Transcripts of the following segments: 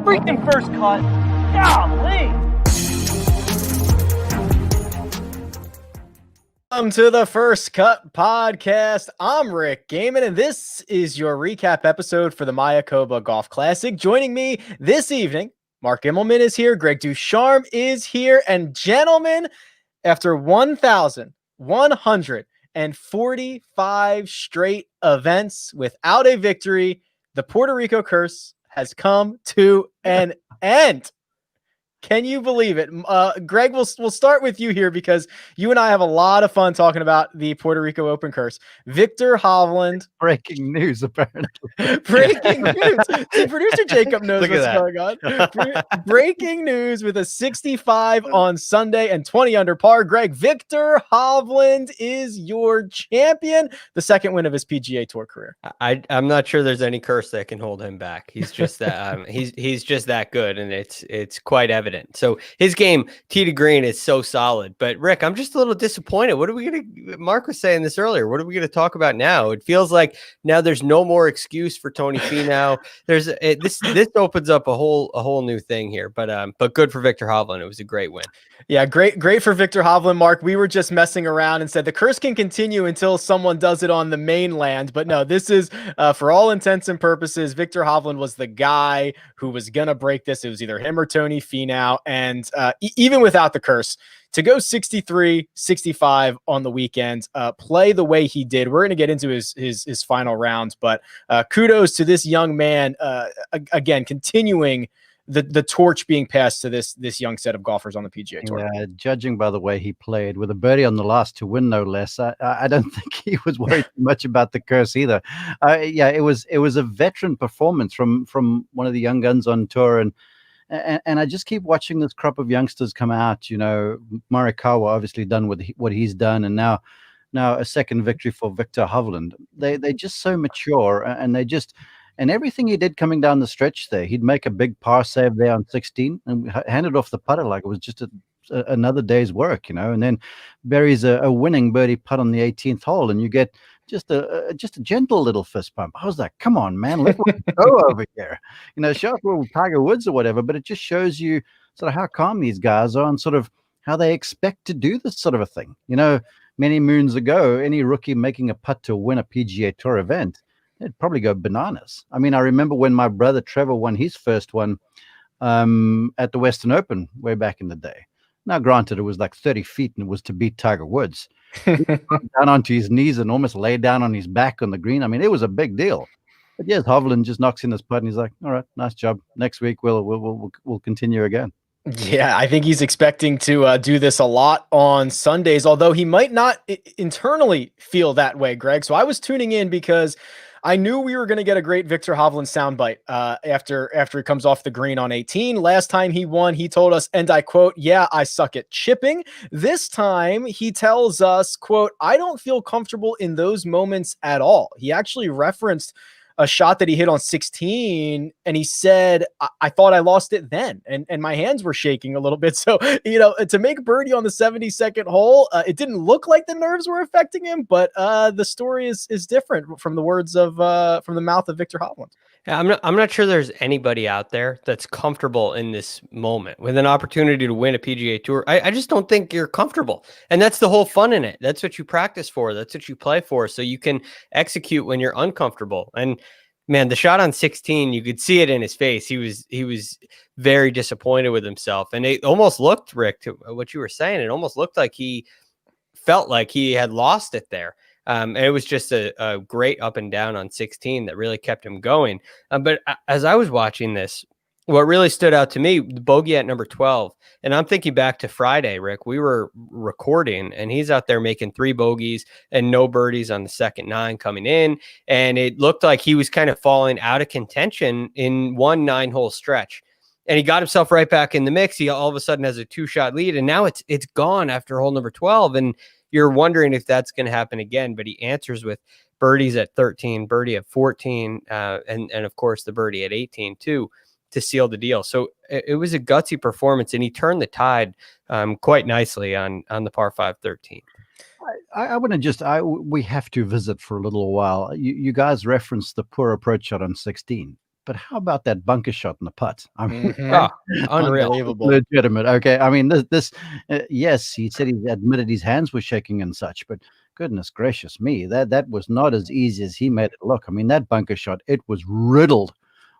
freaking first cut. Golly. Welcome to the First Cut Podcast. I'm Rick Gaiman, and this is your recap episode for the Mayakoba Golf Classic. Joining me this evening, Mark Immelman is here, Greg Ducharme is here, and gentlemen, after 1,145 straight events without a victory, the Puerto Rico Curse has come to an end. Can you believe it? Greg, we'll start with you here because you and I have a lot of fun talking about the Puerto Rico Open Curse. Viktor Hovland. Breaking news, apparently. Breaking news. See, producer Jacob knows what's going on. Breaking news with a 65 on Sunday and 20 under par. Greg, Viktor Hovland is your champion. The second win of his PGA Tour career. I'm not sure there's any curse that can hold him back. He's just that he's just that good, and it's quite evident. So his game, tee to green, is so solid. But Rick, I'm just a little disappointed. What are we gonna? Mark was saying this earlier. What are we gonna talk about now? It feels like now there's no more excuse for Tony Finau. This opens up a whole new thing here. But good for Viktor Hovland. It was a great win. Yeah, great for Viktor Hovland, Mark. We were just messing around and said the curse can continue until someone does it on the mainland. But no, this is, for all intents and purposes, Viktor Hovland was the guy who was going to break this. It was either him or Tony Finau. And even without the curse, to go 63, 65 on the weekend, play the way he did. We're going to get into his final rounds, but kudos to this young man, again, continuing the torch being passed to this young set of golfers on the PGA Tour. Yeah, judging by the way he played with a birdie on the last to win, no less, I don't think he was worried too much about the curse either. Yeah, it was a veteran performance from one of the young guns on tour, and I just keep watching this crop of youngsters come out. You know, Mayakoba obviously done with what he's done, and now a second victory for Viktor Hovland. They're just so mature, and they just. And everything he did coming down the stretch there, he'd make a big par save there on 16 and hand it off the putter like it was just another day's work, you know. And then buries a winning birdie putt on the 18th hole, and you get just a gentle little fist pump. I was like, come on, man, let's go over here. You know, show up with Tiger Woods or whatever, but it just shows you sort of how calm these guys are and sort of how they expect to do this sort of a thing. You know, many moons ago, any rookie making a putt to win a PGA Tour event, it'd probably go bananas. I mean, I remember when my brother Trevor won his first one at the Western Open way back in the day. Now, granted, it was like 30 feet and it was to beat Tiger Woods. He got down onto his knees and almost lay down on his back on the green. I mean, it was a big deal. But yes, Hovland just knocks in his putt and he's like, all right, nice job. Next week, we'll continue again. Yeah, I think he's expecting to do this a lot on Sundays, although he might not internally feel that way, Greg. So I was tuning in because I knew we were going to get a great Viktor Hovland soundbite after he comes off the green on 18. Last time he won, he told us, and I quote, "Yeah, I suck at chipping." This time he tells us, quote, "I don't feel comfortable in those moments at all." He actually referenced a shot that he hit on 16, and he said, I thought I lost it then, and my hands were shaking a little bit. So, you know, to make birdie on the 72nd hole, it didn't look like the nerves were affecting him, but the story is different from the words of from the mouth of Viktor Hovland. Yeah, I'm not sure there's anybody out there that's comfortable in this moment with an opportunity to win a PGA Tour. I just don't think you're comfortable. And that's the whole fun in it. That's what you practice for. That's what you play for. So you can execute when you're uncomfortable. And man, the shot on 16, you could see it in his face. He was very disappointed with himself. And it almost looked, Rick, to what you were saying, it almost looked like he felt like he had lost it there. And it was just a great up and down on 16 that really kept him going. But as I was watching this, what really stood out to me, the bogey at number 12, and I'm thinking back to Friday, Rick, we were recording and he's out there making 3 bogeys and no birdies on the second 9 coming in. And it looked like he was kind of falling out of contention in one 9-hole stretch. And he got himself right back in the mix. He all of a sudden has a 2-shot lead, and now it's gone after hole number 12. And you're wondering if that's going to happen again, but he answers with birdies at 13, birdie at 14, and of course the birdie at 18 too, to seal the deal. So it was a gutsy performance, and he turned the tide quite nicely on the par 5 13. I want to we have to visit for a little while. You guys referenced the poor approach shot on 16. but how about that bunker shot in the putt? I mean, Mhm. Unreal. Unbelievable. legitimate. Okay, I mean, yes, he said he admitted his hands were shaking and such, but goodness gracious me, that was not as easy as he made it look. I mean, that bunker shot, it was riddled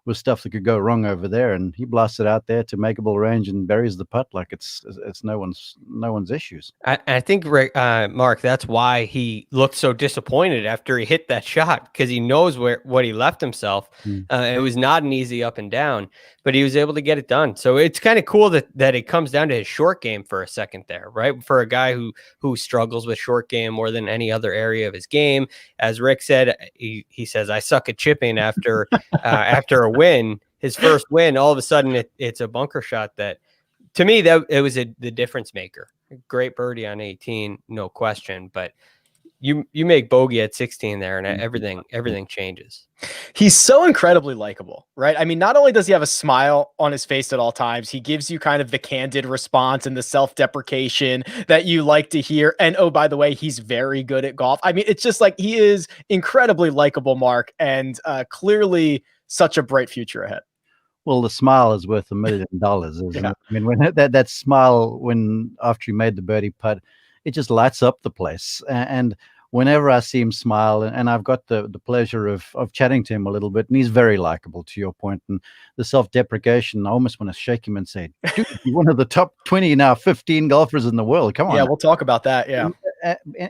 with stuff that could go wrong over there, and he blasted out there to makeable range and buries the putt like it's no one's issues. I think, Mark, that's why he looked so disappointed after he hit that shot, because he knows what he left himself. It was not an easy up and down, but he was able to get it done. So it's kind of cool that it comes down to his short game for a second there, right? For a guy who struggles with short game more than any other area of his game. As Rick said, he says, I suck at chipping after after a win, his first win. All of a sudden, it's a bunker shot that, to me, that it was the difference maker. Great birdie on 18, no question. But you make bogey at 16 there, and everything changes. He's so incredibly likable, right? I mean, not only does he have a smile on his face at all times, he gives you kind of the candid response and the self-deprecation that you like to hear. And oh, by the way, he's very good at golf. I mean, it's just like he is incredibly likable, Mark, and clearly such a bright future ahead. Well, the smile is worth $1 million, isn't it? I mean, when that smile, after he made the birdie putt, it just lights up the place. And whenever I see him smile, and I've got the pleasure of chatting to him a little bit, and he's very likable, to your point, and the self-deprecation, I almost want to shake him and say, dude, you're one of the top 20 now, 15 golfers in the world. Come on. Yeah, we'll talk about that. Yeah.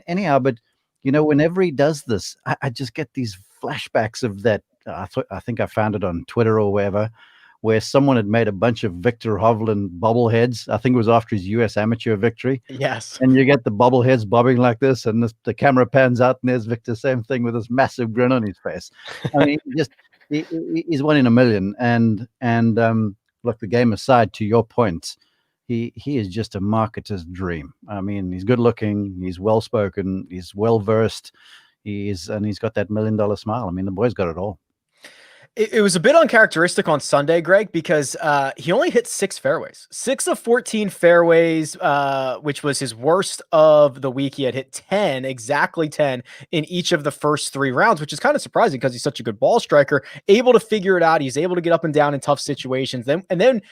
Anyhow, but whenever he does this, I just get these flashbacks of that. I think I found it on Twitter or wherever, where someone had made a bunch of Viktor Hovland bobbleheads. I think it was after his US amateur victory. Yes. And you get the bobbleheads bobbing like this, and the camera pans out, and there's Viktor, same thing, with this massive grin on his face. I mean, he's one in a million. And look, the game aside, to your point, he is just a marketer's dream. I mean, he's good looking, he's well spoken, he's well versed, he's got that $1 million smile. I mean, the boy's got it all. It was a bit uncharacteristic on Sunday, Greg, because he only hit 6 fairways, 6 of 14 fairways, which was his worst of the week. He had hit 10, exactly 10 in each of the first 3 rounds, which is kind of surprising because he's such a good ball striker, able to figure it out. He's able to get up and down in tough situations. And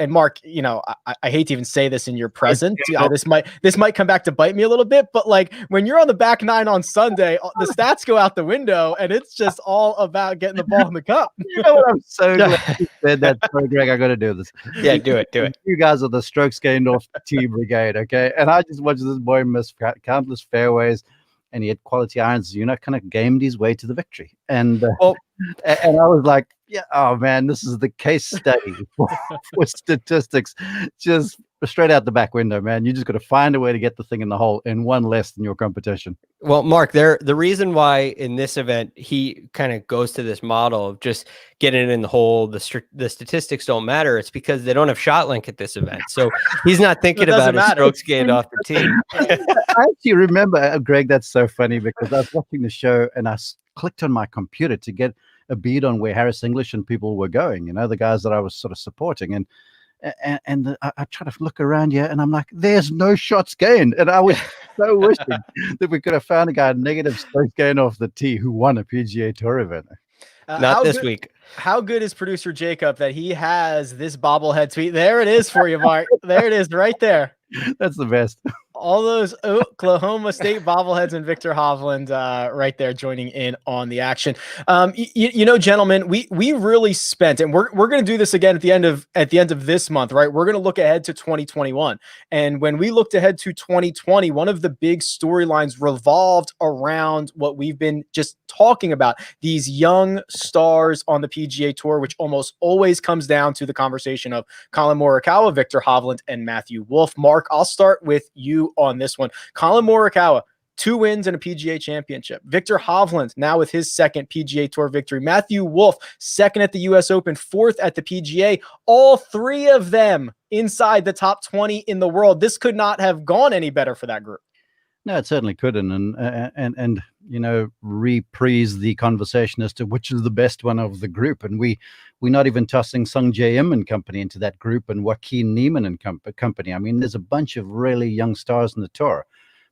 Mark, I hate to even say this in your presence. This might come back to bite me a little bit, but like when you're on the back 9 on Sunday, the stats go out the window, and it's just all about getting the ball in the cup. You know what? I'm so glad you said that. Sorry, Greg, I got to do this. Yeah, do it. You guys are the strokes gained off the tee brigade, okay? And I just watched this boy miss countless fairways, and he had quality irons. Kind of gamed his way to the victory. And and I was like, yeah, oh man, this is the case study for statistics, just straight out the back window, man. You just got to find a way to get the thing in the hole in one less than your competition. Well, Mark, the reason why in this event he kind of goes to this model of just getting it in the hole, the statistics don't matter. It's because they don't have shot link at this event, so he's not thinking about his strokes gained off the tee. I actually remember, Greg, that's so funny, because I was watching the show and I clicked on my computer to get a bead on where Harris English and people were going, the guys that I was sort of supporting, and I try to look around here, and I'm like, there's no shots gained, and I was so wishing that we could have found a guy negative strokes gained off the tee who won a PGA Tour event. Not this week. How good is producer Jacob that he has this bobblehead tweet? There it is for you, Mark. There it is, right there. That's the best. All those Oklahoma State bobbleheads and Viktor Hovland right there joining in on the action. Gentlemen, we really spent, and we're going to do this again at the end of this month, right? We're going to look ahead to 2021. And when we looked ahead to 2020, one of the big storylines revolved around what we've been just talking about, these young stars on the PGA Tour, which almost always comes down to the conversation of Collin Morikawa, Viktor Hovland, and Matthew Wolff. Mark, I'll start with you on this one. Collin Morikawa, 2 wins and a PGA championship. Viktor Hovland, now with his second PGA Tour victory. Matthew Wolff, second at the US Open, 4th at the PGA. All 3 of them inside the top 20 in the world. This could not have gone any better for that group. No, it certainly couldn't. And reprise the conversation as to which is the best one of the group. And we're not even tossing Sung Jae Im and company into that group, and Joaquin Niemann and company. I mean, there's a bunch of really young stars in the tour,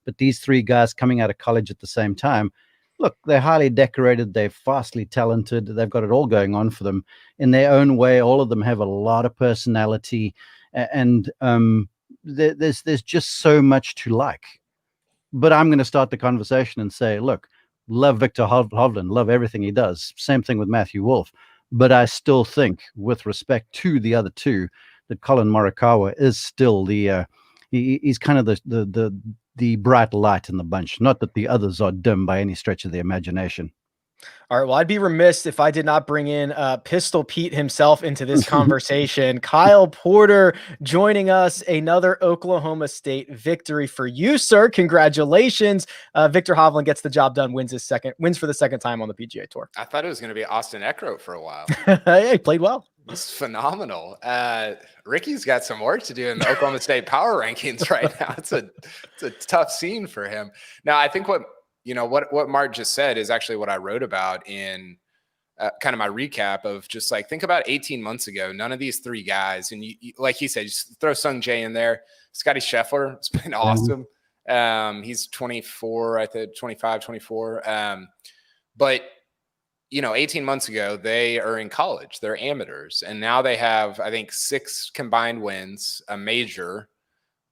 but these 3 guys coming out of college at the same time, look, they're highly decorated, they're vastly talented, they've got it all going on for them in their own way. All of them have a lot of personality, and there's just so much to like. But I'm going to start the conversation and say, look, love Viktor Hovland, love everything he does. Same thing with Matthew Wolff. But I still think, with respect to the other two, that Colin Morikawa is still he's kind of the bright light in the bunch. Not that the others are dim by any stretch of the imagination. All right. Well, I'd be remiss if I did not bring in Pistol Pete himself into this conversation. Kyle Porter joining us. Another Oklahoma State victory for you, sir. Congratulations. Viktor Hovland gets the job done, wins for the second time on the PGA Tour. I thought it was going to be Austin Eckroat for a while. Yeah, he played well. It's phenomenal. Ricky's got some work to do in the Oklahoma State power rankings right now. It's a tough scene for him. Now, I think what Mark just said is actually what I wrote about in kind of my recap of just like, think about 18 months ago, none of these three guys, and you like he said, just throw Sung Jae in there. Scotty Scheffler, it's been awesome. He's 24, I think 25, 24. But 18 months ago, they are in college, they're amateurs, and now they have, I think, 6 combined wins, a major,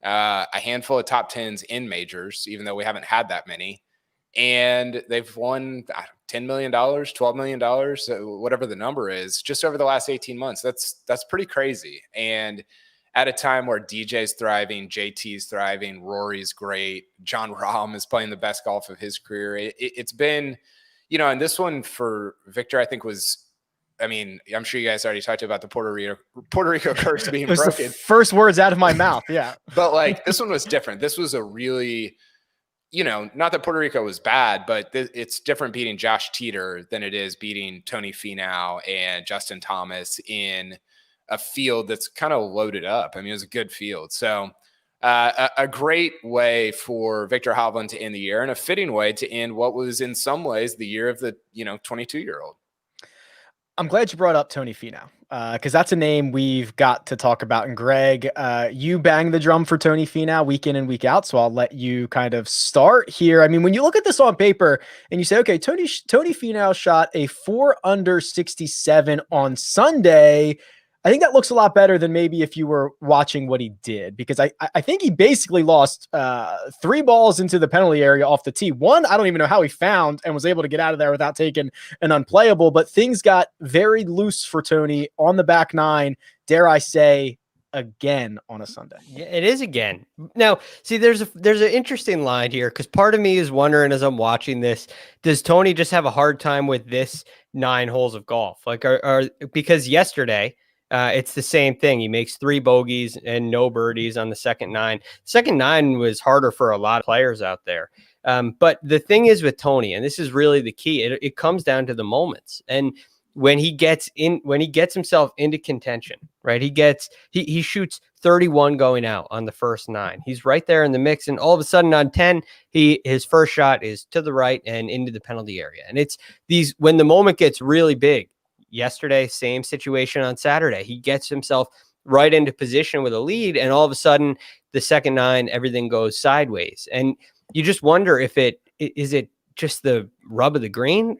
a handful of top 10s in majors, even though we haven't had that many. And they've won $10 million, $12 million, whatever the number is, just over the last 18 months. That's pretty crazy. And at a time where DJ's thriving, JT's thriving, Rory's great, John Rahm is playing the best golf of his career. It's been, and this one for Viktor, I think I'm sure you guys already talked about the Puerto Rico curse being broken. The first words out of my mouth. Yeah. But like, this one was different. This was a really, not that Puerto Rico was bad, but it's different beating Josh Teeter than it is beating Tony Finau and Justin Thomas in a field that's kind of loaded up. I mean, it was a good field. So a great way for Viktor Hovland to end the year, and a fitting way to end what was in some ways the year of the 22-year-old. I'm glad you brought up Tony Finau, because that's a name we've got to talk about. And Greg, you bang the drum for Tony Finau week in and week out, so I'll let you kind of start here. I mean, when you look at this on paper and you say, okay, Tony Finau shot a 4 under 67 on Sunday, I think that looks a lot better than maybe if you were watching what he did, because I think he basically lost 3 balls into the penalty area off the tee. One, I don't even know how he found and was able to get out of there without taking an unplayable, but things got very loose for Tony on the back 9, dare I say, again on a Sunday. Yeah, it is again. Now, see, there's an interesting line here, because part of me is wondering as I'm watching this, does Tony just have a hard time with this 9 holes of golf? Like, because yesterday, it's the same thing. He makes 3 bogeys and no birdies on the second 9. Second 9 was harder for a lot of players out there. But the thing is with Tony, and this is really the key, it comes down to the moments. And when he gets himself into contention, right? He shoots 31 going out on the first 9. He's right there in the mix. And all of a sudden on 10, his first shot is to the right and into the penalty area. And it's when the moment gets really big. Yesterday, same situation on Saturday. He gets himself right into position with a lead, and all of a sudden, the second 9, everything goes sideways. And you just wonder if it just the rub of the green.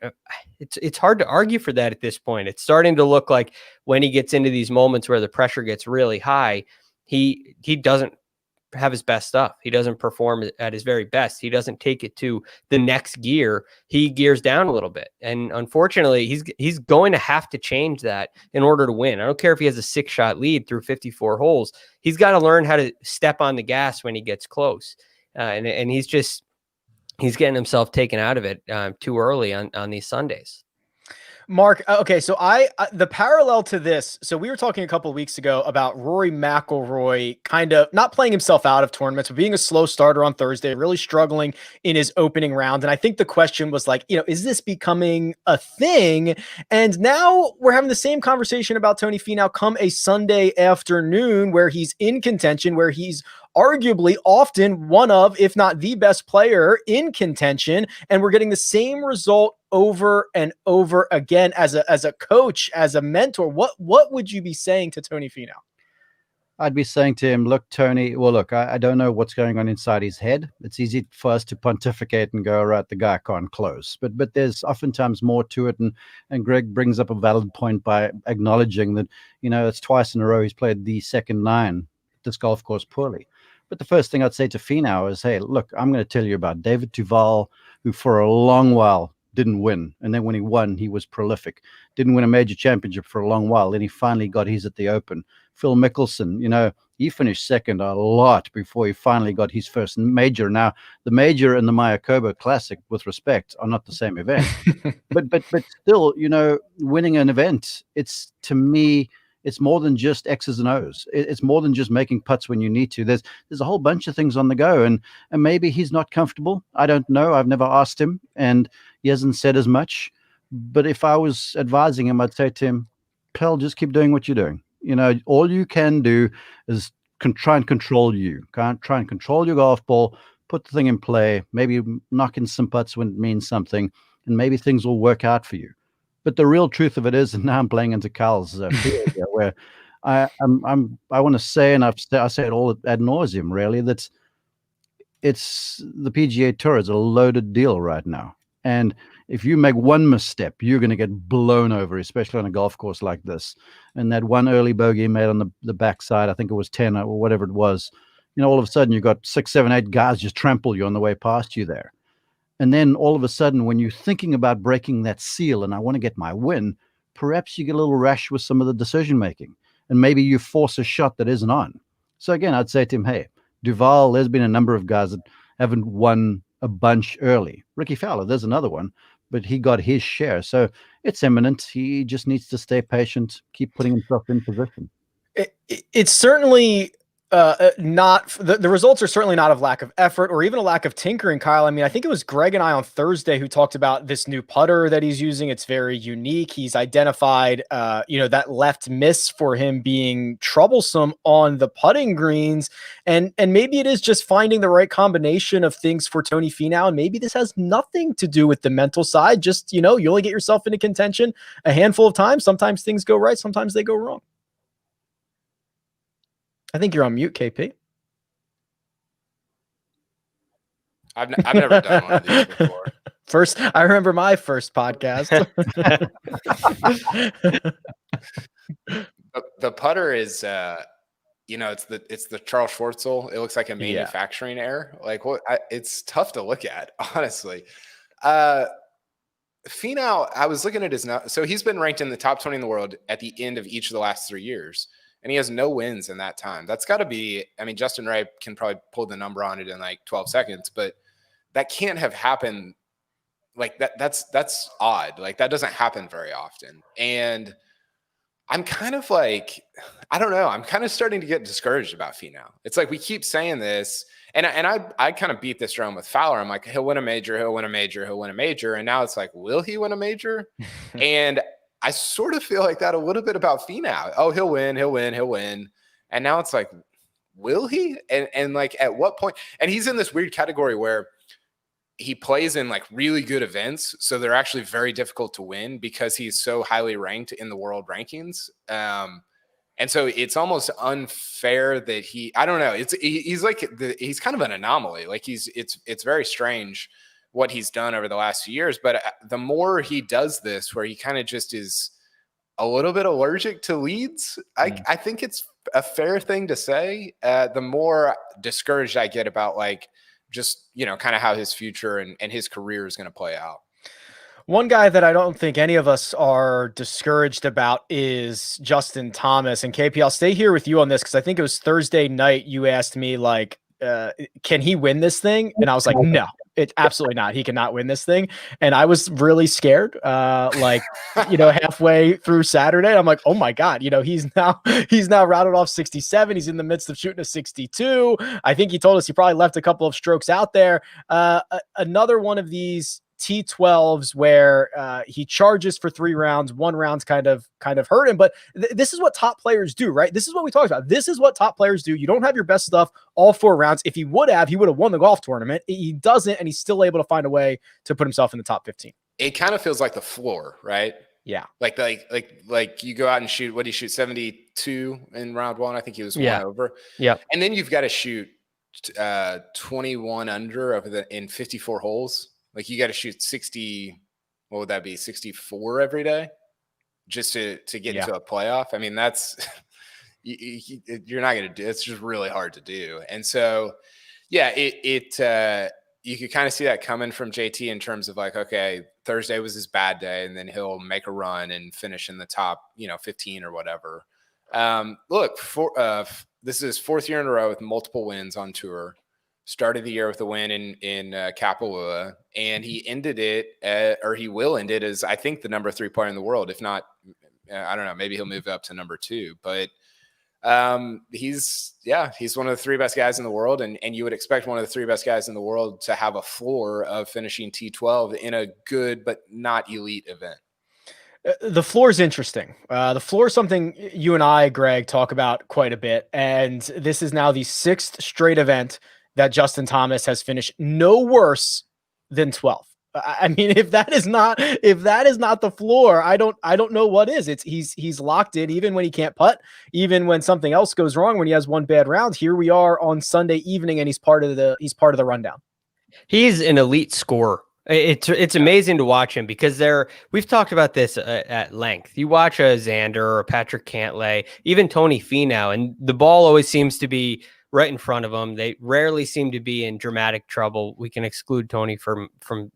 It's hard to argue for that at this point. It's starting to look like when he gets into these moments where the pressure gets really high, he doesn't have his best stuff. He doesn't perform at his very best. He doesn't take it to the next gear. He gears down a little bit. And unfortunately, he's going to have to change that in order to win. I don't care if he has a 6-shot lead through 54 holes. He's got to learn how to step on the gas when he gets close. And he's getting himself taken out of it too early on these Sundays. Mark, okay, so the parallel to this, so we were talking a couple of weeks ago about Rory McIlroy kind of not playing himself out of tournaments, but being a slow starter on Thursday, really struggling in his opening round. And I think the question was like, is this becoming a thing? And now we're having the same conversation about Tony Finau come a Sunday afternoon where he's in contention, where he's arguably often one of, if not the best player in contention. And we're getting the same result over and over again. As a coach, as a mentor, what would you be saying to Tony Finau? I'd be saying to him, look, Tony, well, look, I don't know what's going on inside his head. It's easy for us to pontificate and go, all right, the guy can't close. But there's oftentimes more to it. And Greg brings up a valid point by acknowledging that, it's twice in a row he's played the second nine at this golf course poorly. But the first thing I'd say to Finau is, hey, look, I'm going to tell you about David Duval, who for a long while didn't win. And then when he won, he was prolific. Didn't win a major championship for a long while. Then he finally got his at the Open. Phil Mickelson, he finished second a lot before he finally got his first major. Now, the major and the Mayakoba Classic, with respect, are not the same event. but still, winning an event, to me, it's more than just X's and O's. It's more than just making putts when you need to. There's a whole bunch of things on the go, and maybe he's not comfortable. I don't know. I've never asked him, and he hasn't said as much. But if I was advising him, I'd say to him, Pel, just keep doing what you're doing. All you can do is try and control you. Try and control your golf ball, put the thing in play, maybe knock in some putts when it means something, and maybe things will work out for you. But the real truth of it is, and now I'm playing into Carl's field here, where I want to say, and I say it all ad nauseum, really, that it's the PGA Tour is a loaded deal right now. And if you make one misstep, you're going to get blown over, especially on a golf course like this. And that one early bogey he made on the backside, I think it was 10 or whatever it was, all of a sudden you've got 6, 7, 8 guys just trample you on the way past you there. And then all of a sudden, when you're thinking about breaking that seal and I want to get my win, perhaps you get a little rash with some of the decision making. And maybe you force a shot that isn't on. So again, I'd say to him, hey, Duval, there's been a number of guys that haven't won a bunch early. Ricky Fowler, there's another one, but he got his share. So it's imminent. He just needs to stay patient, keep putting himself in position. It's certainly not the results are certainly not of lack of effort or even a lack of tinkering, Kyle. I mean, I think it was Greg and I on Thursday who talked about this new putter that he's using. It's very unique. He's identified, that left miss for him being troublesome on the putting greens. And maybe it is just finding the right combination of things for Tony Finau. And maybe this has nothing to do with the mental side. Just, you only get yourself into contention a handful of times. Sometimes things go right. Sometimes they go wrong. I think you're on mute, KP. I've never done one of these before. I remember my first podcast. The putter is, it's the Charles Schwartzel. It looks like a manufacturing error. Like it's tough to look at, honestly. Finau, I was looking at his now. So he's been ranked in the top 20 in the world at the end of each of the last 3 years. And he has no wins in that time. That's got to be, Justin Ray can probably pull the number on it in like 12 seconds, but that can't have happened like that. That's odd. Like that doesn't happen very often. And I'm kind of like, I don't know. I'm kind of starting to get discouraged about Finau. It's like, we keep saying this and I kind of beat this drum with Fowler. I'm like, he'll win a major, he'll win a major, he'll win a major. And now it's like, will he win a major? And I sort of feel like that a little bit about Finau. Oh, he'll win. And now it's like, will he? And like, at what point? And he's in this weird category where he plays in like really good events. So they're actually very difficult to win because he's so highly ranked in the world rankings. And so it's almost unfair that I don't know. He's kind of an anomaly. Like it's very strange what he's done over the last few years. But the more he does this, where he kind of just is a little bit allergic to leads, I think it's a fair thing to say. The more discouraged I get about like, just, kind of how his future and his career is going to play out. One guy that I don't think any of us are discouraged about is Justin Thomas. And KP, I'll stay here with you on this because I think it was Thursday night you asked me like, can he win this thing? And I was like, no, it's absolutely not. He cannot win this thing. And I was really scared. Halfway through Saturday, I'm like, oh my God, he's now routed off 67. He's in the midst of shooting a 62. I think he told us he probably left a couple of strokes out there. Another one of these T12s where he charges for 3 rounds. 1 round's kind of hurt him, but this is what top players do, right? This is what we talked about. This is what top players do. You don't have your best stuff all 4 rounds. If he would have won the golf tournament. He doesn't, and he's still able to find a way to put himself in the top 15. It kind of feels like the floor, right? Yeah. Like you go out and shoot, what do you shoot? 72 in round one. I think he was one over. Yeah. And then you've got to shoot 21 under in 54 holes. Like you got to shoot 60. What would that be? 64 every day just to get into a playoff. I mean, that's, you're not going to do, it's just really hard to do. And so, yeah, you could kind of see that coming from JT in terms of like, okay, Thursday was his bad day, and then he'll make a run and finish in the top, 15 or whatever. Look, this is his fourth year in a row with multiple wins on tour. Started the year with a win in Kapalua, and he ended it, or he will end it as, I think, the number 3 player in the world. If not, I don't know, maybe he'll move up to number 2. But he's one of the 3 best guys in the world, and you would expect one of the 3 best guys in the world to have a floor of finishing T12 in a good but not elite event. The floor is interesting. The floor is something you and I, Greg, talk about quite a bit, and this is now the 6th straight event that Justin Thomas has finished no worse than 12th. I mean, if that is not the floor, I don't know what is. He's locked in even when he can't putt, even when something else goes wrong, when he has one bad round. Here we are on Sunday evening, and he's part of the rundown. He's an elite scorer. It's amazing to watch him because we've talked about this at length. You watch a Xander or a Patrick Cantlay, even Tony Finau, and the ball always seems to be right in front of them. They rarely seem to be in dramatic trouble. We can exclude Tony from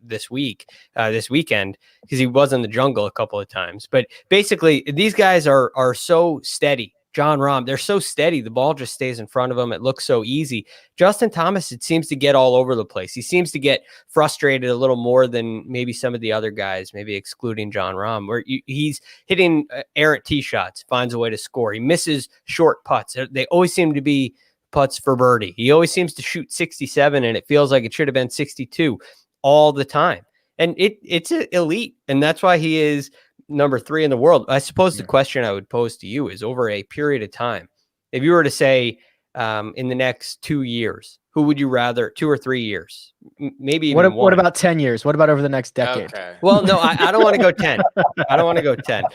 this weekend, because he was in the jungle a couple of times. But basically, these guys are so steady. Jon Rahm, they're so steady. The ball just stays in front of them. It looks so easy. Justin Thomas, it seems to get all over the place. He seems to get frustrated a little more than maybe some of the other guys, maybe excluding Jon Rahm, where he's hitting errant tee shots, finds a way to score. He misses short putts. They always seem to be putts for birdie. He always seems to shoot 67, and it feels like it should have been 62 all the time. And it's elite, and that's why he is number 3 in the world. I suppose the question I would pose to you is, over a period of time, if you were to say in the next 2 years, who would you rather, 2 or 3 years, maybe even what about 10 years? What about over the next decade? Okay. Well, no, I don't want to go 10. I don't want to go 10.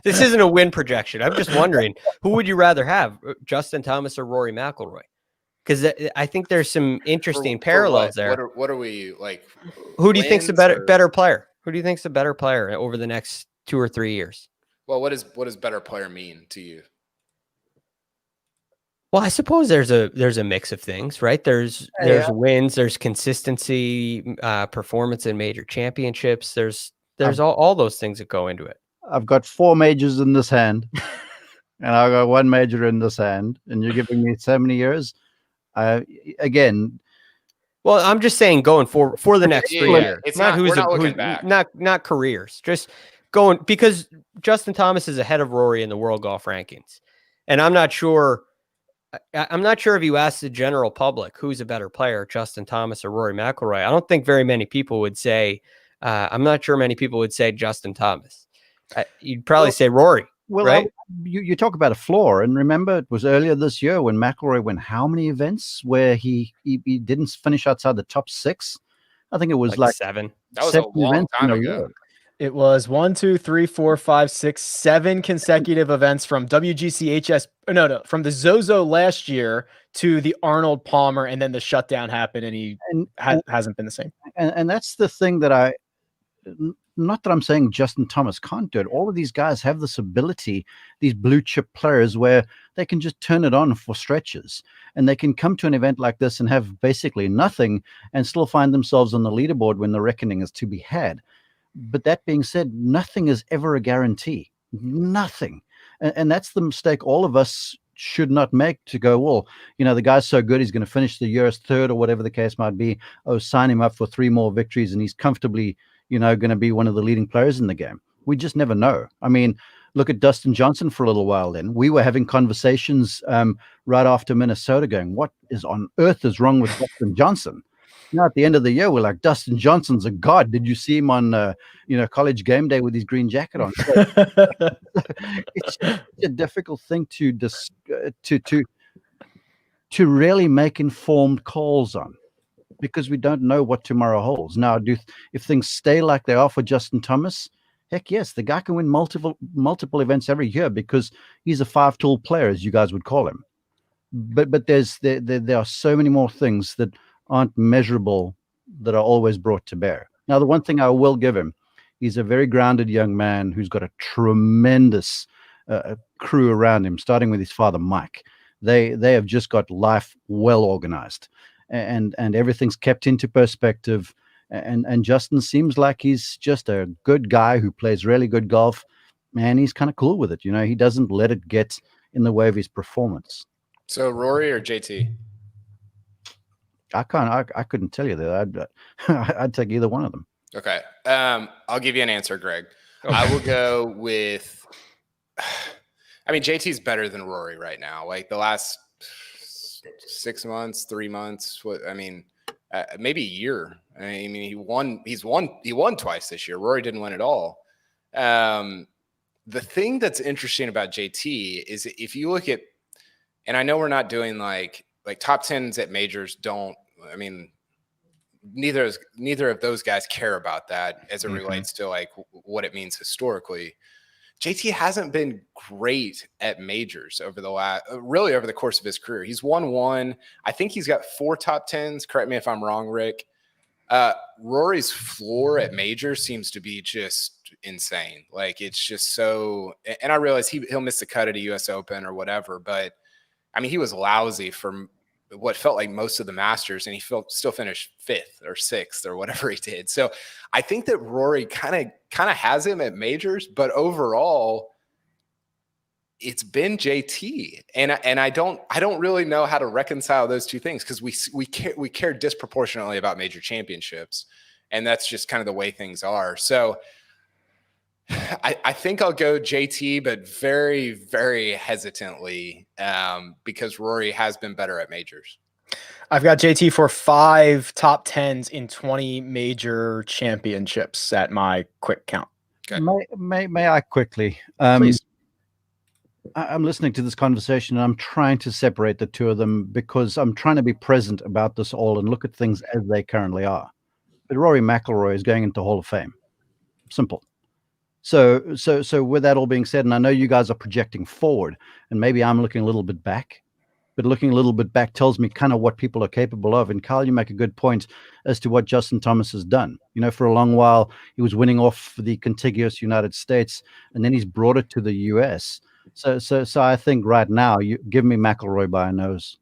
This isn't a win projection. I'm just wondering, who would you rather have, Justin Thomas or Rory McIlroy? Because I think there's some interesting parallels there. What are we like? Who do you think's the better player? Who do you think's the better player over the next 2 or 3 years? Well, what does better player mean to you? Well, I suppose there's a mix of things, right? There's wins, there's consistency, performance in major championships. There's all those things that go into it. I've got 4 majors in this hand, and I've got 1 major in this hand, and you're giving me so many years. Again. Well, I'm just saying going for the next 3 years. It's not careers. Just going, because Justin Thomas is ahead of Rory in the world golf rankings. And I'm not sure if you ask the general public who's a better player, Justin Thomas or Rory McIlroy. I don't think very many people would say, I'm not sure many people would say Justin Thomas. You'd probably say Rory. Well, right? You talk about a floor, and remember, it was earlier this year when McIlroy won how many events where he didn't finish outside the top 6? I think it was like 7. That was a long time ago. It was 1, 2, 3, 4, 5, 6, 7 consecutive events from WGCHS. No, from the Zozo last year to the Arnold Palmer, and then the shutdown happened, and he hasn't been the same. And that's the thing that not that I'm saying Justin Thomas can't do it. All of these guys have this ability, these blue chip players, where they can just turn it on for stretches, and they can come to an event like this and have basically nothing and still find themselves on the leaderboard when the reckoning is to be had. But that being said, nothing is ever a guarantee. Nothing. And that's the mistake all of us should not make, to go, well, the guy's so good, he's going to finish the year as 3rd or whatever the case might be. Oh, sign him up for 3 more victories and he's comfortably going to be one of the leading players in the game. We just never know. I mean, look at Dustin Johnson for a little while then. We were having conversations right after Minnesota going, what on earth is wrong with Dustin Johnson? Now at the end of the year, we're like, Dustin Johnson's a god. Did you see him on, college game day with his green jacket on? It's a difficult thing to really make informed calls on. because we don't know what tomorrow holds. Now, if things stay like they are for Justin Thomas, heck yes, the guy can win multiple events every year because he's a 5-tool player, as you guys would call him. But there are so many more things that aren't measurable that are always brought to bear. Now, the one thing I will give him, he's a very grounded young man who's got a tremendous crew around him, starting with his father, Mike. They have just got life well organized, and everything's kept into perspective. And Justin seems like he's just a good guy who plays really good golf, and he's kind of cool with it. You know, he doesn't let it get in the way of his performance. So Rory or JT? I couldn't tell you that. I'd take either one of them. Okay. I'll give you an answer, Greg. Okay. I will go with, I mean, JT's better than Rory right now. Like the last 6 months, 3 months, maybe a year. I mean, he won twice this year. Rory didn't win at all. The thing that's interesting about JT is if you look at, and I know we're not doing like top 10s at majors neither of those guys care about that as it relates to like what it means historically. JT hasn't been great at majors over the course of his career. He's won one. I think he's got 4 top 10s. Correct me if I'm wrong, Rick. Rory's floor at majors seems to be just insane. Like it's just so, and I realize he'll miss the cut at a US Open or whatever, but I mean, he was lousy for what felt like most of the Masters, and he still finished 5th or 6th or whatever he did. So I think that Rory kind of has him at majors, but overall it's been JT. And I don't really know how to reconcile those two things, because we care disproportionately about major championships, and that's just kind of the way things are. So I think I'll go JT, but very, very hesitantly, because Rory has been better at majors. I've got JT for 5 top 10s in 20 major championships at my quick count. Okay. May I quickly? Please. I'm listening to this conversation, and I'm trying to separate the two of them because I'm trying to be present about this all and look at things as they currently are. But Rory McIlroy is going into Hall of Fame. Simple. So with that all being said, and I know you guys are projecting forward, and maybe I'm looking a little bit back, but looking a little bit back tells me kind of what people are capable of. And Kyle, you make a good point as to what Justin Thomas has done. You know, for a long while, he was winning off the contiguous United States, and then he's brought it to the US. So I think right now, you give me McIlroy by a nose.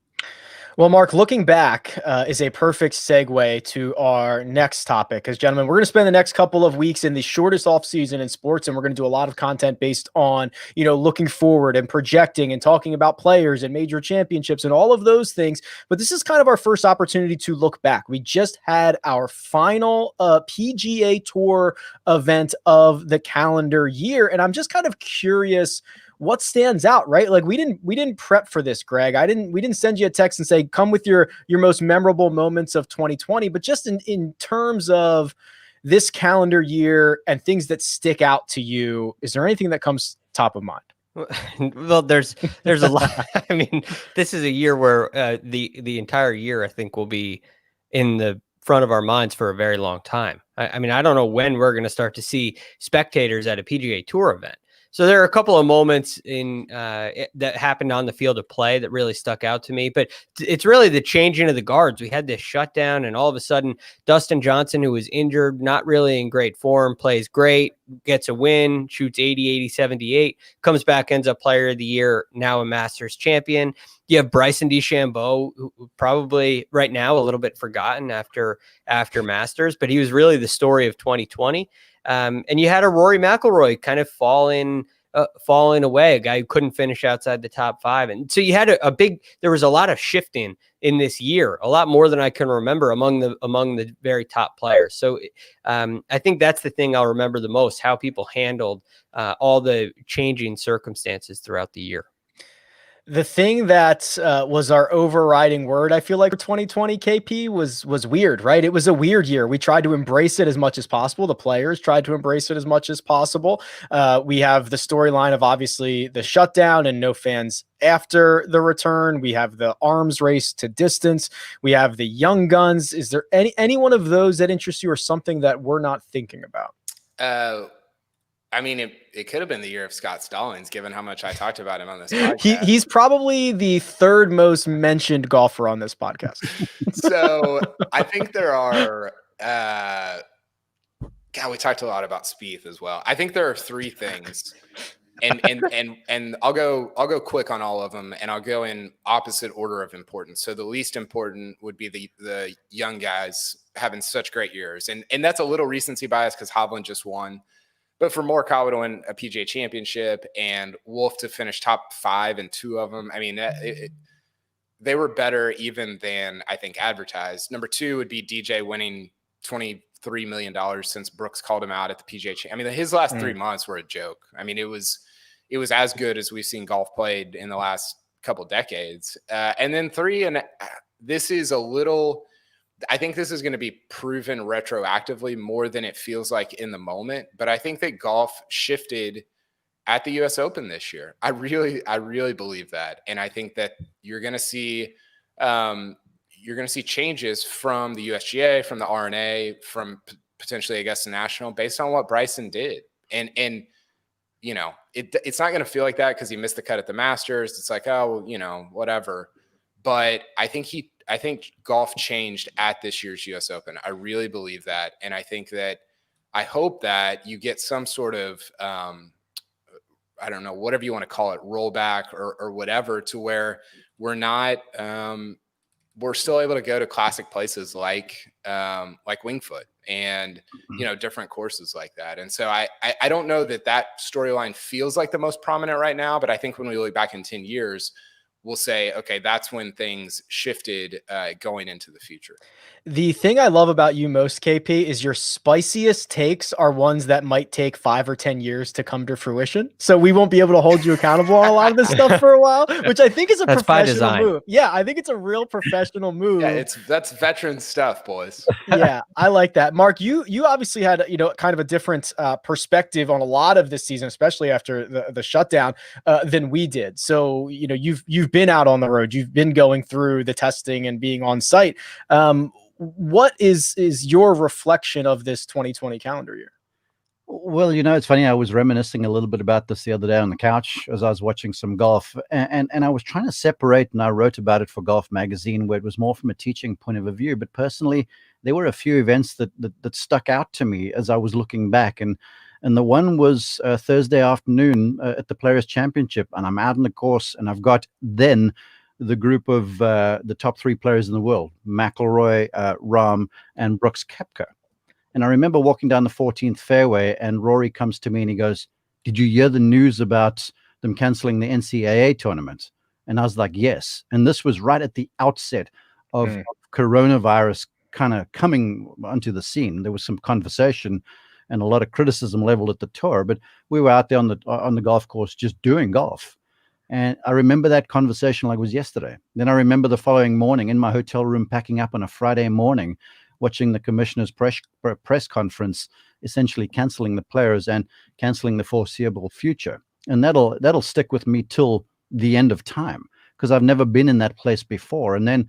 Well, Mark, looking back is a perfect segue to our next topic. Because, gentlemen, we're going to spend the next couple of weeks in the shortest offseason in sports, and we're going to do a lot of content based on, looking forward and projecting and talking about players and major championships and all of those things. But this is kind of our first opportunity to look back. We just had our final PGA Tour event of the calendar year, and I'm just kind of curious what stands out, right? Like we didn't prep for this, Greg. We didn't send you a text and say, come with your most memorable moments of 2020, but just in terms of this calendar year and things that stick out to you, is there anything that comes top of mind? Well, there's a lot. I mean, this is a year where the entire year, I think, will be in the front of our minds for a very long time. I mean, I don't know when we're going to start to see spectators at a PGA Tour event. So there are a couple of moments that happened on the field of play that really stuck out to me, but it's really the changing of the guards. We had this shutdown, and all of a sudden Dustin Johnson, who was injured, not really in great form, plays great, gets a win, shoots 80, 80, 78, comes back, ends up player of the year, now a Masters champion. You have Bryson DeChambeau, who probably right now a little bit forgotten after Masters, but he was really the story of 2020. And you had a Rory McIlroy kind of falling away, a guy who couldn't finish outside the top 5. And so you had there was a lot of shifting in this year, a lot more than I can remember among the very top players. So I think that's the thing I'll remember the most, how people handled all the changing circumstances throughout the year. The thing that was our overriding word, I feel like, for 2020 KP was weird, right? It was a weird year. We tried to embrace it as much as possible. The players tried to embrace it as much as possible. We have the storyline of obviously the shutdown and no fans after the return. We have the arms race to distance. We have the young guns. Is there any one of those that interests you or something that we're not thinking about? I mean, it could have been the year of Scott Stallings, given how much I talked about him on this podcast. He's probably the third most mentioned golfer on this podcast. So I think there are, we talked a lot about Spieth as well. I think there are three things, and I'll go quick on all of them, and I'll go in opposite order of importance. So the least important would be the young guys having such great years, and that's a little recency bias because Hovland just won. But for Morikawa to win a PGA championship and Wolf to finish top 5 in 2 of them, I mean, they were better even than I think advertised. Number 2 would be DJ winning $23 million since Brooks called him out at the PGA. I mean, his last 3 months were a joke. I mean, it was as good as we've seen golf played in the last couple decades. And then 3, and this is a little. I think this is going to be proven retroactively more than it feels like in the moment. But I think that golf shifted at the U.S. Open this year. I really believe that, and I think that you're going to see changes from the USGA, from the RNA, from potentially Augusta National, based on what Bryson did. And you know, it's not going to feel like that because he missed the cut at the Masters. It's like, oh, you know, whatever. But I think golf changed at this year's U.S. Open. I really believe that. And I hope that you get some sort of, I don't know, whatever you want to call it, rollback or whatever, to where we're not, we're still able to go to classic places like Winged Foot and, you know, different courses like that. And so I don't know that storyline feels like the most prominent right now, but I think when we look back in 10 years, we'll say, okay, that's when things shifted going into the future. The thing I love about you most, KP, is your spiciest takes are ones that might take 5 or 10 years to come to fruition. So we won't be able to hold you accountable on a lot of this stuff for a while, which I think is a professional move. Yeah, I think it's a real professional move. Yeah, that's veteran stuff, boys. Yeah, I like that. Mark, you obviously had, you know, kind of a different perspective on a lot of this season, especially after the shutdown, than we did. So, you know, you've been out on the road, you've been going through the testing and being on site. What is your reflection of this 2020 calendar year? Well, you know, it's funny. I was reminiscing a little bit about this the other day on the couch as I was watching some golf, and I was trying to separate, and I wrote about it for Golf Magazine, where it was more from a teaching point of view. But personally, there were a few events that stuck out to me as I was looking back, and the one was Thursday afternoon at the Players Championship, and I'm out on the course, and I've got then the group of the top 3 players in the world, McIlroy, Rahm, and Brooks Koepka. And I remember walking down the 14th fairway, and Rory comes to me and he goes, "Did you hear the news about them canceling the NCAA tournament?" And I was like, yes. And this was right at the outset of coronavirus kind of coming onto the scene. There was some conversation and a lot of criticism leveled at the tour, but we were out there on the golf course just doing golf. And I remember that conversation like it was yesterday. Then I remember the following morning in my hotel room, packing up on a Friday morning, watching the commissioner's press conference, essentially canceling the players and canceling the foreseeable future. And that'll stick with me till the end of time, because I've never been in that place before. And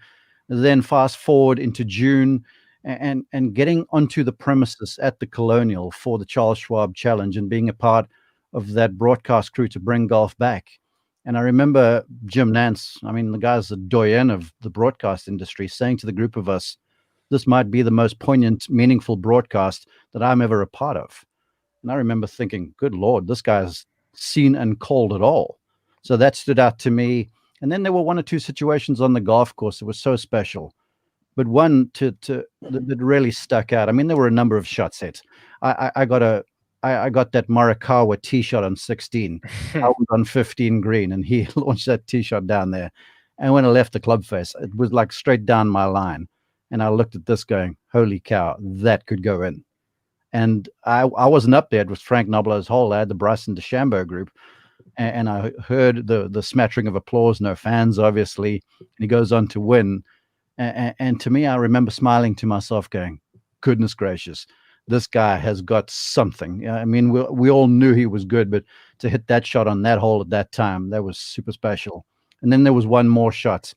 then fast forward into June and getting onto the premises at the Colonial for the Charles Schwab Challenge and being a part of that broadcast crew to bring golf back. And I remember Jim Nance, I mean, the guy's the doyen of the broadcast industry, saying to the group of us, "This might be the most poignant, meaningful broadcast that I'm ever a part of." And I remember thinking, good Lord, this guy's seen and called it all. So that stood out to me. And then there were 1 or 2 situations on the golf course that was so special. But one that really stuck out. I mean, there were a number of shot sets. I got that Morikawa tee shot on 16. I was on 15 green, and he launched that tee shot down there. And when I left the club face, it was like straight down my line. And I looked at this going, holy cow, that could go in. And I wasn't up there. It was Frank Noblo's hole. I had the Bryson DeChambeau group. and I heard the smattering of applause, no fans, obviously, and he goes on to win. And to me, I remember smiling to myself going, goodness gracious, this guy has got something. I mean, we all knew he was good, but to hit that shot on that hole at that time, that was super special. And then there was one more shot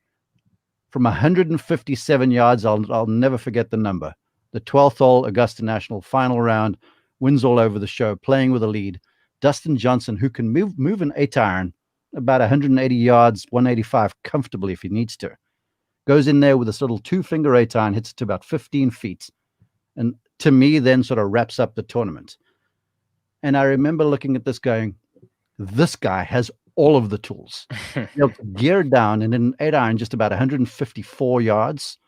from 157 yards. I'll never forget the number. The 12th hole, Augusta National, final round, wins all over the show, playing with a lead. Dustin Johnson, who can move an 8-iron about 180 yards, 185 comfortably if he needs to, goes in there with this little 2-finger 8-iron, hits it to about 15 feet. And to me, then sort of wraps up the tournament. And I remember looking at this going, this guy has all of the tools. He'll gear down and in an 8-iron just about 154 yards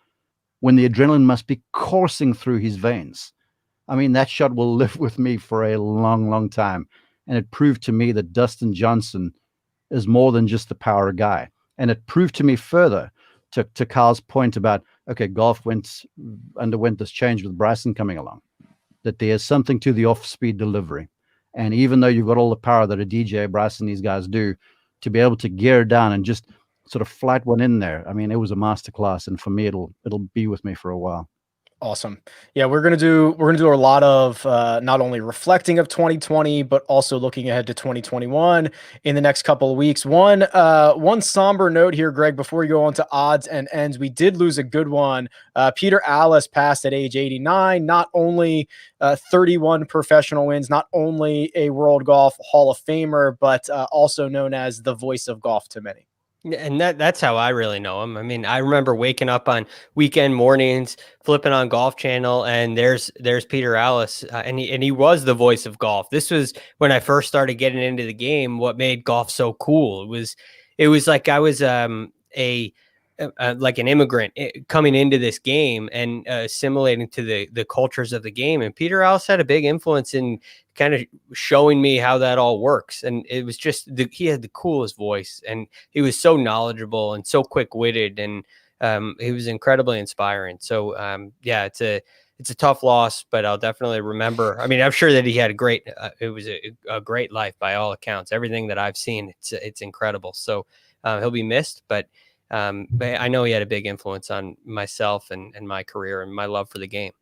when the adrenaline must be coursing through his veins. I mean, that shot will live with me for a long, long time. And it proved to me that Dustin Johnson is more than just the power guy. And it proved to me further to Carl's point about, okay, golf underwent this change with Bryson coming along, that there's something to the off-speed delivery. And even though you've got all the power that a DJ, Bryson, these guys do, to be able to gear down and just sort of flight one in there, I mean, it was a masterclass. And for me, it'll be with me for a while. Awesome. Yeah, we're gonna do a lot of not only reflecting of 2020, but also looking ahead to 2021 in the next couple of weeks. One somber note here, Greg, before we go on to odds and ends. We did lose a good one. Peter ALLISS passed at age 89. Not only 31 professional wins, not only a World Golf Hall of Famer, but also known as the voice of golf to many. And that's how I really know him. I mean, I remember waking up on weekend mornings, flipping on Golf Channel, and there's Peter ALLISS, and he was the voice of golf. This was when I first started getting into the game. What made golf so cool? It was like I was like an immigrant coming into this game and assimilating to the cultures of the game. And Peter ALLISS had a big influence in kind of showing me how that all works. And it was just, he had the coolest voice, and he was so knowledgeable and so quick witted. And he was incredibly inspiring. So yeah, it's a tough loss, but I'll definitely remember. I mean, I'm sure that he had it was a great life by all accounts. Everything that I've seen, it's incredible. So he'll be missed, but I know he had a big influence on myself and my career and my love for the game.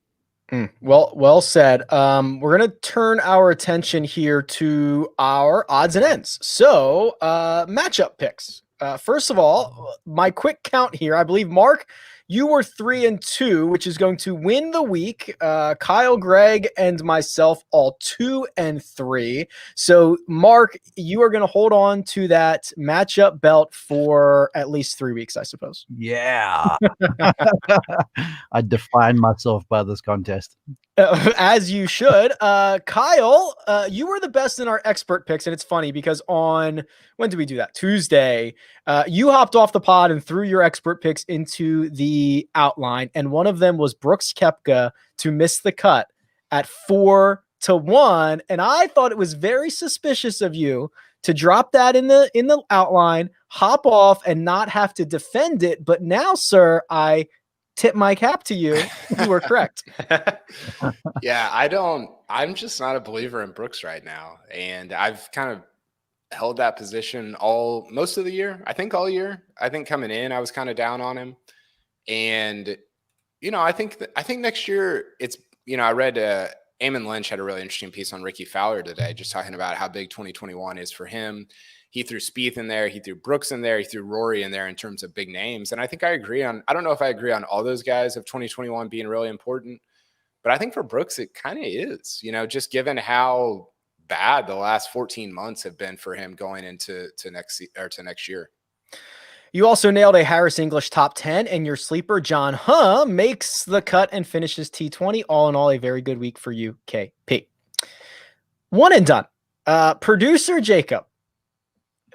Well said. We're going to turn our attention here to our odds and ends. So matchup picks. First of all, my quick count here, I believe, Mark, you were 3-2, which is going to win the week. Kyle, Greg, and myself all 2-3. So, Mark, you are going to hold on to that matchup belt for at least 3 weeks, I suppose. Yeah. I define myself by this contest. As you should. Kyle, you were the best in our expert picks, and it's funny because when did we do that? Tuesday. You hopped off the pod and threw your expert picks into the outline, and one of them was Brooks Koepka to miss the cut at 4-1, and I thought it was very suspicious of you to drop that in the outline, hop off, and not have to defend it. But now, sir, I tip my cap to you. You were correct. Yeah, I'm just not a believer in Brooks right now. And I've kind of held that position most of the year. I think all year. I think coming in, I was kind of down on him. And, I think next year I read Eamon Lynch had a really interesting piece on Ricky Fowler today, just talking about how big 2021 is for him. He threw Spieth in there. He threw Brooks in there. He threw Rory in there in terms of big names. And I think I don't know if I agree on all those guys of 2021 being really important, but I think for Brooks, it kind of is, just given how bad the last 14 months have been for him going into next year. You also nailed a Harris English top 10, and your sleeper, John makes the cut and finishes T20. All in all, a very good week for you, KP. One and done. Producer Jacob.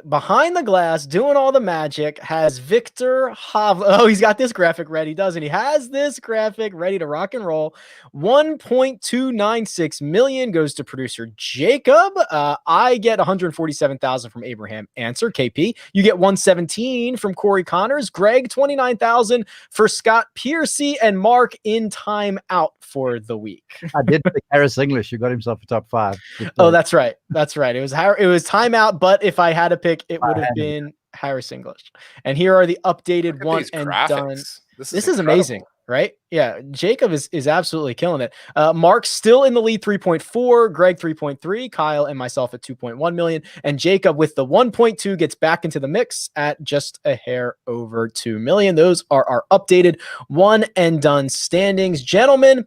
behind the glass, doing all the magic, has Viktor Hovland. Oh, he's got this graphic ready, doesn't he? Has this graphic ready to rock and roll. 1.296 million goes to producer Jacob. I get 147,000 from Abraham Answer. KP, you get 117 from Corey Connors. Greg, 29,000 for Scott Piercy, and Mark in time out for the week. I did pick Harris English. You got himself a top 5. Oh, that's right. That's right. It was timeout, but if I had to pick, it would have been Harris English. And here are the updated one and done. This is amazing, right? Yeah, Jacob is absolutely killing it. Mark's still in the lead, 3.4, Greg 3.3, Kyle and myself at 2.1 million, and Jacob with the 1.2 gets back into the mix at just a hair over 2 million. Those are our updated one and done standings, gentlemen.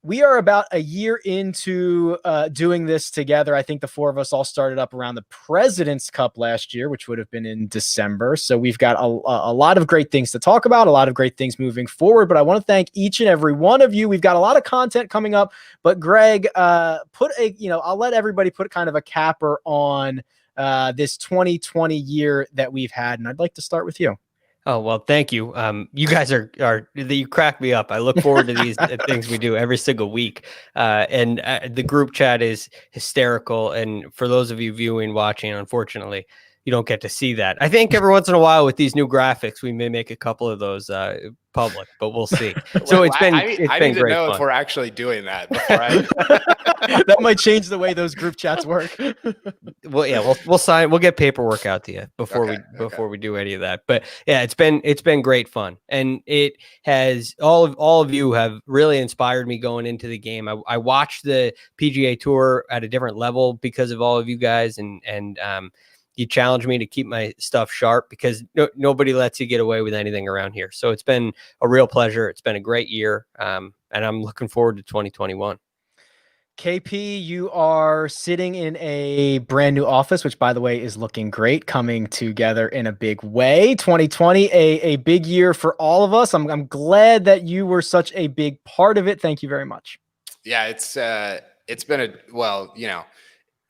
We are about a year into doing this together. I think the four of us all started up around the President's Cup last year, which would have been in December. So we've got a lot of great things to talk about, a lot of great things moving forward. But I want to thank each and every one of you. We've got a lot of content coming up. But Greg, I'll let everybody put kind of a capper on this 2020 year that we've had. And I'd like to start with you. Oh, well, thank you. You guys you crack me up. I look forward to these things we do every single week. And the group chat is hysterical. And for those of you viewing, watching, unfortunately, you don't get to see that. I think every once in a while with these new graphics, we may make a couple of those public, but we'll see. So I need to know if we're actually doing that before that might change the way those group chats work. Well, yeah, we'll get paperwork out to you before we do any of that. But yeah, it's been great fun, and it has all of you have really inspired me going into the game. I watched the PGA Tour at a different level because of all of you guys, and you challenge me to keep my stuff sharp because nobody lets you get away with anything around here. So it's been a real pleasure. It's been a great year. And I'm looking forward to 2021. KP, you are sitting in a brand new office, which by the way is looking great, coming together in a big way. 2020, a big year for all of us. I'm glad that you were such a big part of it. Thank you very much. Yeah, it's been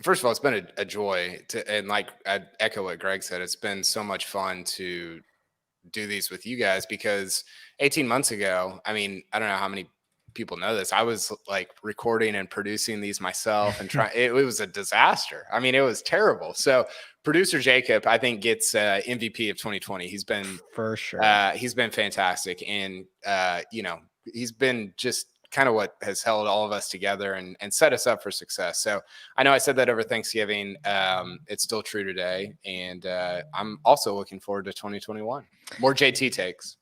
first of all, it's been a joy and like I echo what Greg said, it's been so much fun to do these with you guys because 18 months ago, I mean, I don't know how many people know this. I was like recording and producing these myself and it was a disaster. I mean, it was terrible. So producer Jacob, I think gets MVP of 2020. He's been for sure. He's been fantastic. And, he's been just kind of what has held all of us together and set us up for success. So I know I said that over Thanksgiving. It's still true today. And I'm also looking forward to 2021. More JT takes.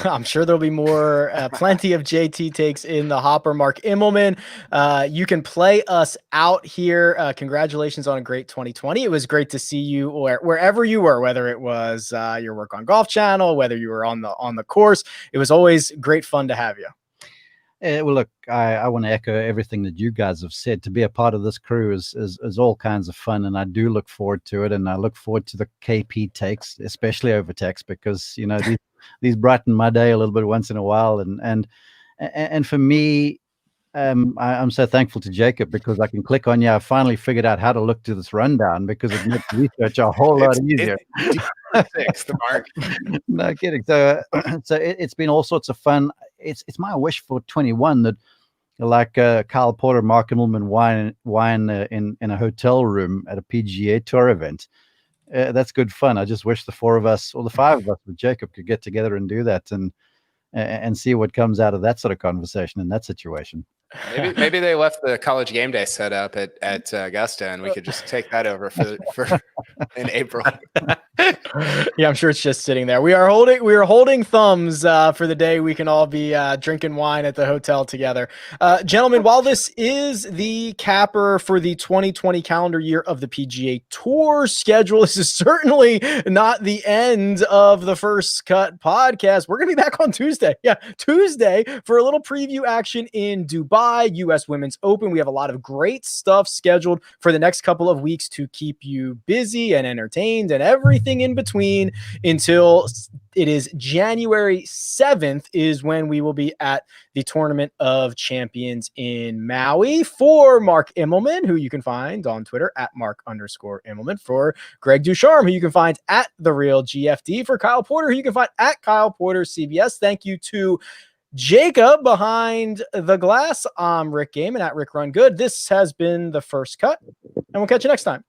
I'm sure there'll be more, plenty of JT takes in the hopper. Mark Immelman, you can play us out here. Congratulations on a great 2020. It was great to see you wherever you were, whether it was your work on Golf Channel, whether you were on the course. It was always great fun to have you. Well, look, I want to echo everything that you guys have said. To be a part of this crew is all kinds of fun, and I do look forward to it. And I look forward to the KP takes, especially over text, because these brighten my day a little bit once in a while. And for me, I'm so thankful to Jacob because I can click on I finally figured out how to look to this rundown because it makes research a whole lot easier. Thanks, the Mark. No kidding. So it's been all sorts of fun. It's my wish for 21 that like Kyle Porter, Mark Immelman wine in a hotel room at a PGA Tour event. That's good fun. I just wish the four of us or the five of us with Jacob could get together and do that and see what comes out of that sort of conversation in that situation. Maybe they left the college game day set up at Augusta, and we could just take that over for in April. Yeah, I'm sure it's just sitting there. We are holding thumbs for the day we can all be drinking wine at the hotel together. Gentlemen, while this is the capper for the 2020 calendar year of the PGA Tour schedule, this is certainly not the end of the First Cut podcast. We're going to be back on Tuesday. Yeah, Tuesday for a little preview action in Dubai. U.S. Women's Open. We have a lot of great stuff scheduled for the next couple of weeks to keep you busy and entertained and everything everything in between until it is January 7th is when we will be at the Tournament of Champions in Maui. For Mark Immelman, who you can find on Twitter at Mark_Immelman. For Greg Ducharme, who you can find at The Real GFD. For Kyle Porter, who you can find at Kyle Porter CBS. Thank you to Jacob behind the glass. I'm Rick Gaiman at Rick Run Good. This has been The First Cut, and we'll catch you next time.